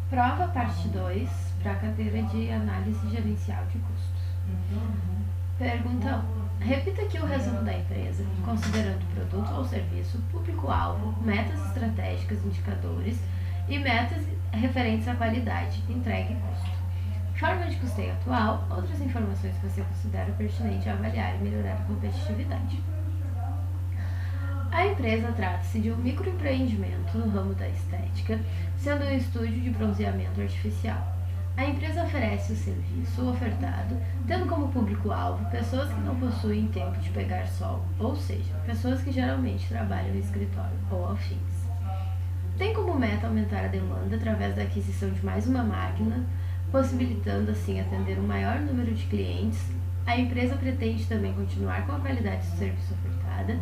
Prova parte 2 para a cadeira de análise gerencial de custos. Pergunta 1. Repita aqui o resumo da empresa, considerando produto ou serviço, público-alvo, metas estratégicas, indicadores e metas referentes à qualidade, entrega e custo. Forma de custeio atual, outras informações que você considera pertinente a avaliar e melhorar a competitividade. A empresa trata-se de um microempreendimento no ramo da estética, sendo um estúdio de bronzeamento artificial. A empresa oferece o serviço ofertado, tendo como público-alvo pessoas que não possuem tempo de pegar sol, ou seja, pessoas que geralmente trabalham em escritório ou afins. Tem como meta aumentar a demanda através da aquisição de mais uma máquina, possibilitando assim atender um maior número de clientes. A empresa pretende também continuar com a qualidade do serviço ofertada,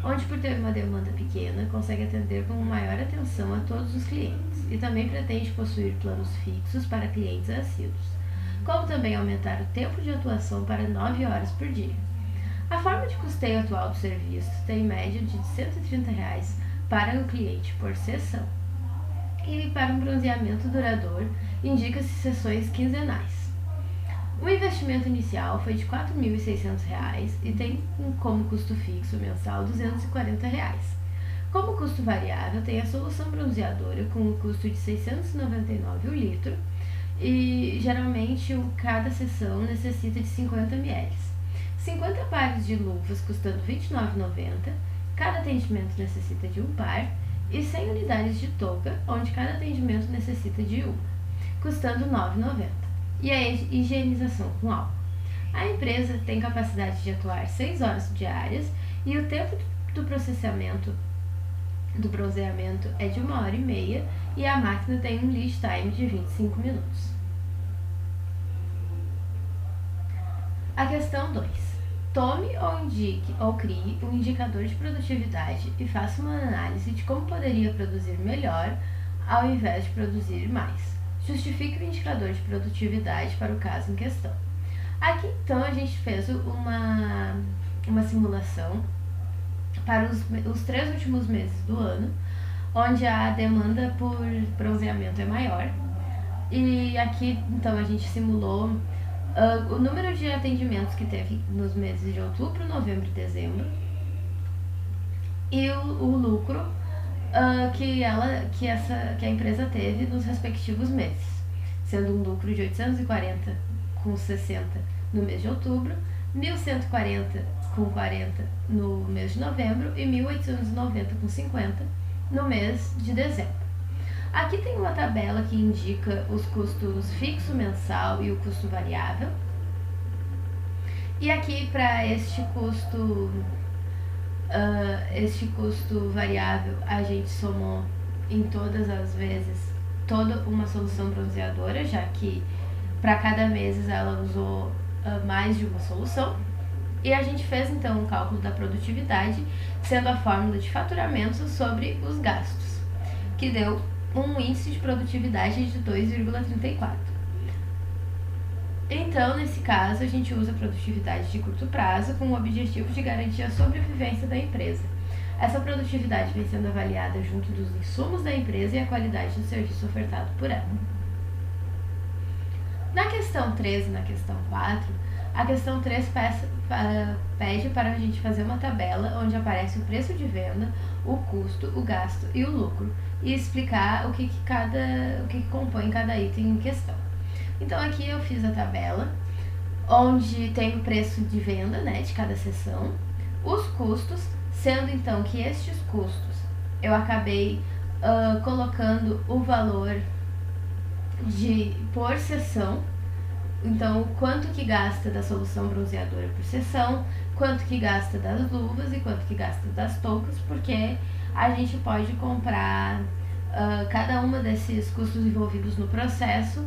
onde, por ter uma demanda pequena, consegue atender com maior atenção a todos os clientes, e também pretende possuir planos fixos para clientes assíduos, como também aumentar o tempo de atuação para 9 horas por dia. A forma de custeio atual do serviço tem média de R$ 130 para o cliente por sessão, e para um bronzeamento duradouro, indica-se sessões quinzenais. O investimento inicial foi de R$ 4.600 e tem como custo fixo mensal R$ 240. Como custo variável, tem a solução bronzeadora com o custo de R$ 699 o litro e geralmente cada sessão necessita de 50 ml. 50 pares de luvas custando R$ 29,90, cada atendimento necessita de um par, e 100 unidades de touca, onde cada atendimento necessita de uma, custando R$ 9,90. E a higienização com álcool. A empresa tem capacidade de atuar 6 horas diárias e o tempo do processamento do bronzeamento é de 1h30 e a máquina tem um lead time de 25 minutos. A questão 2. Tome ou indique ou crie um indicador de produtividade e faça uma análise de como poderia produzir melhor ao invés de produzir mais. Justifique o indicador de produtividade para o caso em questão. Aqui, então, a gente fez uma simulação para os 3 últimos meses do ano, onde a demanda por bronzeamento é maior. E aqui, então, a gente simulou o número de atendimentos que teve nos meses de outubro, novembro e dezembro, e o lucro que a empresa teve nos respectivos meses, sendo um lucro de 840,60 no mês de outubro, 1.140,40 no mês de novembro e 1.890,50 no mês de dezembro. Aqui tem uma tabela que indica os custos fixo mensal e o custo variável. E aqui para este custo variável a gente somou em todas as vezes toda uma solução bronzeadora, já que para cada mês ela usou mais de uma solução. E a gente fez então um cálculo da produtividade, sendo a fórmula de faturamento sobre os gastos, que deu um índice de produtividade de 2,34. Então, nesse caso, a gente usa a produtividade de curto prazo com o objetivo de garantir a sobrevivência da empresa. Essa produtividade vem sendo avaliada junto dos insumos da empresa e a qualidade do serviço ofertado por ela. Na questão 3 e na questão 4, a questão 3 pede para a gente fazer uma tabela onde aparece o preço de venda, o custo, o gasto e o lucro, e explicar o que compõe cada item em questão. Então aqui eu fiz a tabela, onde tem o preço de venda, né, de cada seção, os custos, sendo então que estes custos eu acabei colocando o valor por sessão. Então, quanto que gasta da solução bronzeadora por sessão, quanto que gasta das luvas e quanto que gasta das toucas, porque a gente pode comprar cada uma desses custos envolvidos no processo,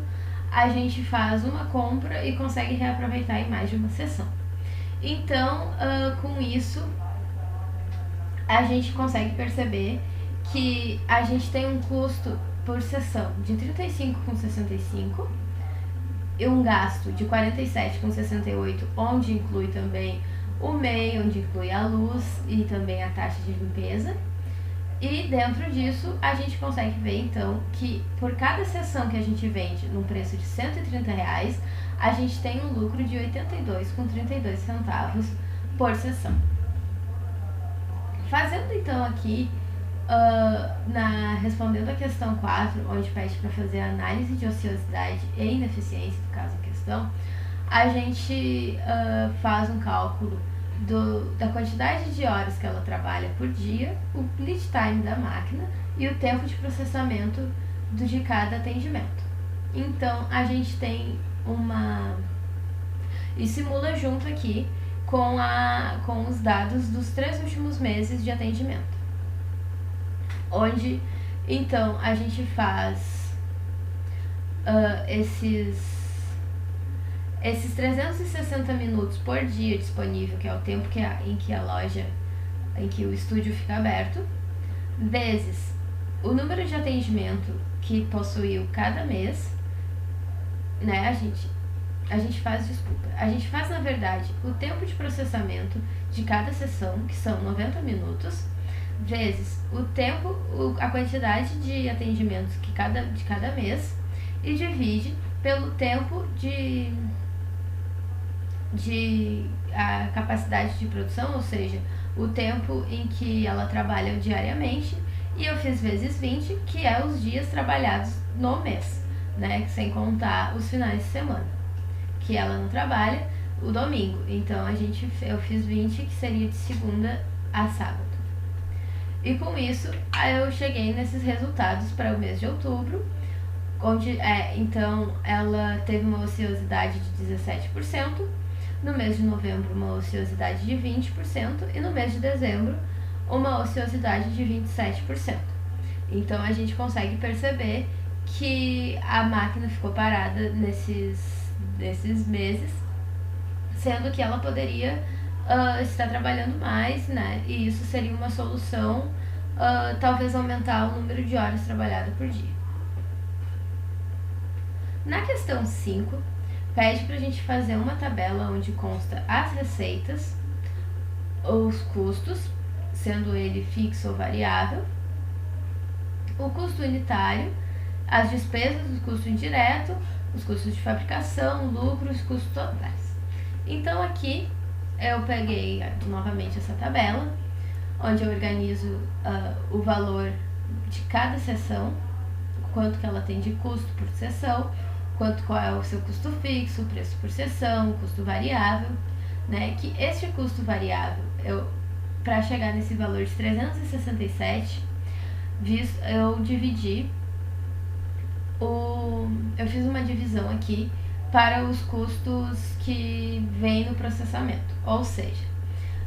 a gente faz uma compra e consegue reaproveitar em mais de uma sessão. Então, com isso, a gente consegue perceber que a gente tem um custo por sessão de R$ 35,65 e um gasto de R$ 47,68, onde inclui também o MEI, onde inclui a luz e também a taxa de limpeza. E dentro disso, a gente consegue ver então que por cada sessão que a gente vende num preço de R$130, a gente tem um lucro de 82,32 centavos por sessão. Fazendo então aqui, respondendo a questão 4, onde pede para fazer a análise de ociosidade e ineficiência do caso em questão, a gente faz um cálculo da quantidade de horas que ela trabalha por dia, o lead time da máquina e o tempo de processamento de cada atendimento. Então, a gente tem e simula junto aqui com os dados dos 3 últimos meses de atendimento. Onde, então, a gente faz esses 360 minutos por dia disponível, que é o tempo em que o estúdio fica aberto, vezes o número de atendimento que possuiu cada mês, né, a gente faz, na verdade, o tempo de processamento de cada sessão, que são 90 minutos, vezes a quantidade de atendimentos de cada mês, e divide pelo tempo a capacidade de produção, ou seja, o tempo em que ela trabalha diariamente, e eu fiz vezes 20, que é os dias trabalhados no mês, né, sem contar os finais de semana, que ela não trabalha o domingo. Então eu fiz 20, que seria de segunda a sábado. E com isso eu cheguei nesses resultados para o mês de outubro, onde então ela teve uma ociosidade de 17%, no mês de novembro uma ociosidade de 20% e no mês de dezembro uma ociosidade de 27%. Então a gente consegue perceber que a máquina ficou parada nesses meses, sendo que ela poderia estar trabalhando mais, né? E isso seria uma solução, talvez aumentar o número de horas trabalhadas por dia. Na questão 5, pede para a gente fazer uma tabela onde consta as receitas, os custos, sendo ele fixo ou variável, o custo unitário, as despesas, o custo indireto, os custos de fabricação, lucros, custos totais. Então aqui eu peguei novamente essa tabela, onde eu organizo o valor de cada sessão, quanto que ela tem de custo por sessão, qual é o seu custo fixo, o preço por sessão, o custo variável, né? Que este custo variável, para chegar nesse valor de 367, eu fiz uma divisão aqui para os custos que vem no processamento. Ou seja,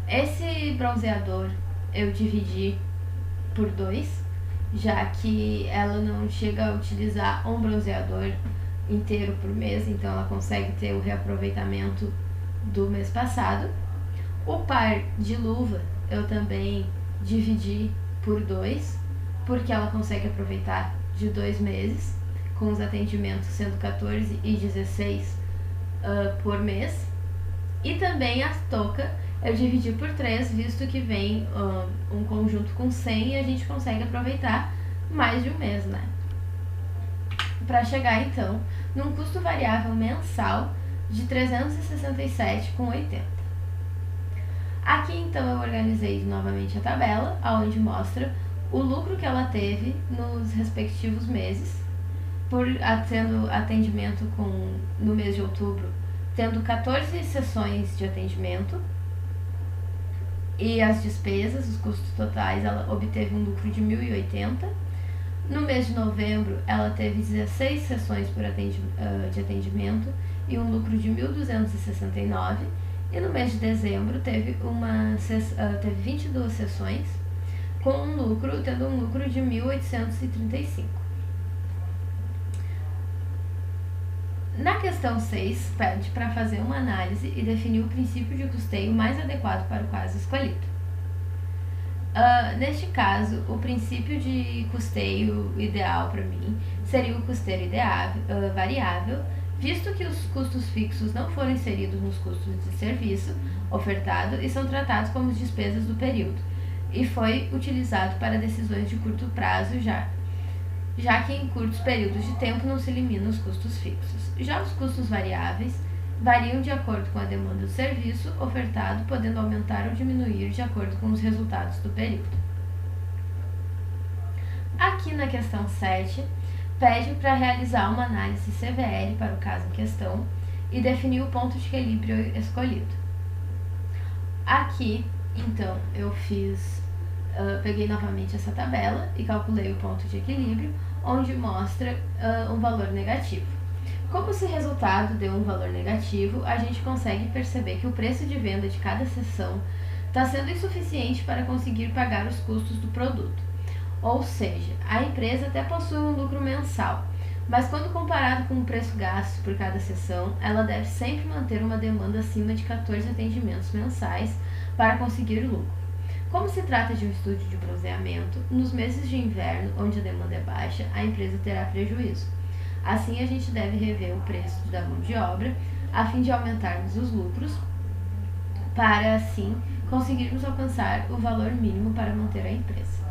esse bronzeador eu dividi por 2, já que ela não chega a utilizar um bronzeador inteiro por mês, então ela consegue ter o reaproveitamento do mês passado. O par de luva eu também dividi por 2, porque ela consegue aproveitar de 2 meses, com os atendimentos sendo 14 e 16 por mês. E também a touca eu dividi por 3, visto que vem um conjunto com 100 e a gente consegue aproveitar mais de um mês, né? Para chegar então num custo variável mensal de 367,80. Aqui então eu organizei novamente a tabela, onde mostra o lucro que ela teve nos respectivos meses, tendo atendimento no mês de outubro, tendo 14 sessões de atendimento, e as despesas, os custos totais, ela obteve um lucro de 1.080. No mês de novembro, ela teve 16 sessões de atendimento e um lucro de 1.269. E no mês de dezembro, teve 22 sessões, tendo um lucro de 1.835. Na questão 6, pede para fazer uma análise e definir o princípio de custeio mais adequado para o caso escolhido. Neste caso, o princípio de custeio ideal para mim seria o custeio variável, visto que os custos fixos não foram inseridos nos custos de serviço ofertado e são tratados como despesas do período. e foi utilizado para decisões de curto prazo, já que em curtos períodos de tempo não se eliminam os custos fixos. Já os custos variáveis variam de acordo com a demanda do serviço ofertado, podendo aumentar ou diminuir de acordo com os resultados do período. Aqui na questão 7, pede para realizar uma análise CVL para o caso em questão e definir o ponto de equilíbrio escolhido. Aqui, então, eu peguei novamente essa tabela e calculei o ponto de equilíbrio, onde mostra um valor negativo. Como esse resultado deu um valor negativo, a gente consegue perceber que o preço de venda de cada seção está sendo insuficiente para conseguir pagar os custos do produto. Ou seja, a empresa até possui um lucro mensal, mas quando comparado com o preço gasto por cada sessão, ela deve sempre manter uma demanda acima de 14 atendimentos mensais para conseguir lucro. Como se trata de um estúdio de bronzeamento, nos meses de inverno, onde a demanda é baixa, a empresa terá prejuízo. Assim, a gente deve rever o preço da mão de obra, a fim de aumentarmos os lucros, para assim conseguirmos alcançar o valor mínimo para manter a empresa.